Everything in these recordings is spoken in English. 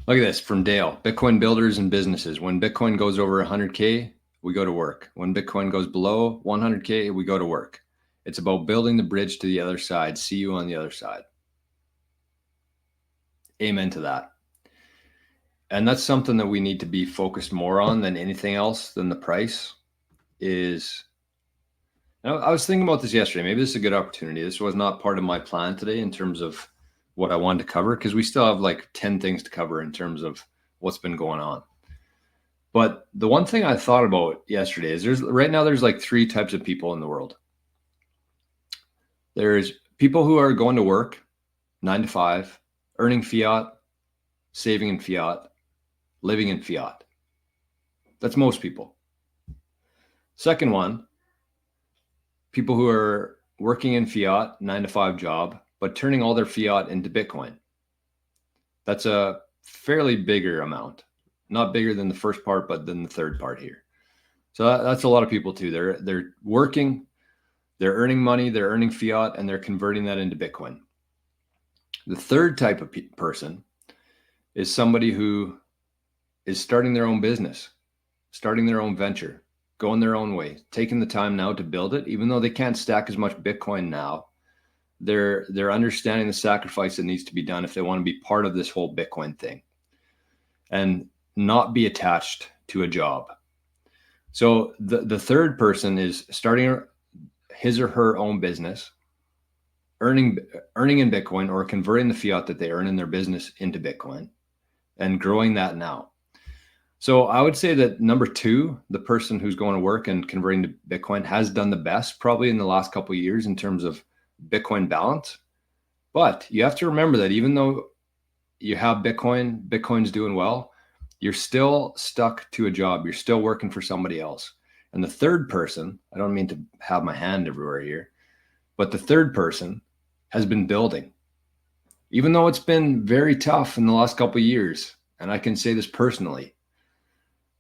Look at this from Dale. Bitcoin builders and businesses. When Bitcoin goes over 100K, we go to work. When Bitcoin goes below 100K, we go to work. It's about building the bridge to the other side. See you on the other side. Amen to that. And that's something that we need to be focused more on than anything else than the price is. I was thinking about this yesterday. Maybe this is a good opportunity. This was not part of my plan today in terms of what I wanted to cover, because we still have like 10 things to cover in terms of what's been going on. But the one thing I thought about yesterday is there's like three types of people in the world. There's people who are going to work 9 to 5, earning fiat, saving in fiat, living in fiat. That's most people. Second one, people who are working in fiat, 9 to 5 job, but turning all their fiat into Bitcoin. That's a fairly bigger amount, not bigger than the first part, but than the third part here. So that's a lot of people too. They're working, they're earning money, they're earning fiat, and they're converting that into Bitcoin. The third type of person is somebody who is starting their own business, starting their own venture, going their own way, taking the time now to build it, even though they can't stack as much Bitcoin now. They're understanding the sacrifice that needs to be done if they want to be part of this whole Bitcoin thing and not be attached to a job. So the third person is starting his or her own business, earning in Bitcoin or converting the fiat that they earn in their business into Bitcoin and growing that now. So I would say that number two, the person who's going to work and converting to Bitcoin, has done the best probably in the last couple of years in terms of Bitcoin balance. But you have to remember that even though you have Bitcoin's doing well, you're still stuck to a job. You're still working for somebody else. And the third person, I don't mean to have my hand everywhere here, but the third person has been building. Even though it's been very tough in the last couple of years, and I can say this personally,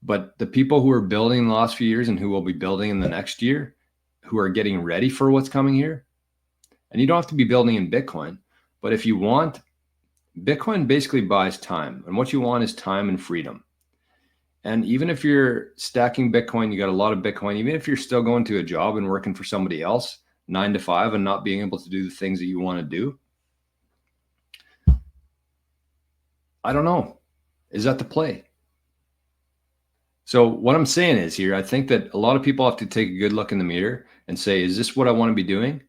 but the people who are building in the last few years and who will be building in the next year, who are getting ready for what's coming here, and you don't have to be building in Bitcoin, but if you want, Bitcoin basically buys time. And what you want is time and freedom. And even if you're stacking Bitcoin, you got a lot of Bitcoin, even if you're still going to a job and working for somebody else, 9 to 5, and not being able to do the things that you want to do, I don't know. Is that the play? So what I'm saying is here, I think that a lot of people have to take a good look in the mirror and say, is this what I want to be doing?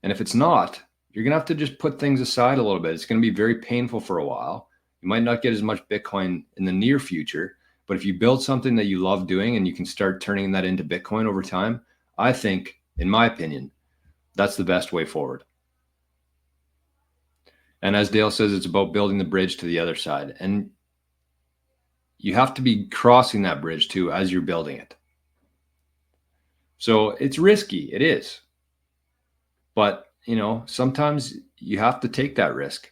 And if it's not, you're going to have to just put things aside a little bit. It's going to be very painful for a while. You might not get as much Bitcoin in the near future, but if you build something that you love doing and you can start turning that into Bitcoin over time, I think, in my opinion, that's the best way forward. And as Dale says, it's about building the bridge to the other side. And you have to be crossing that bridge too as you're building it. So it's risky. It is. But, sometimes you have to take that risk.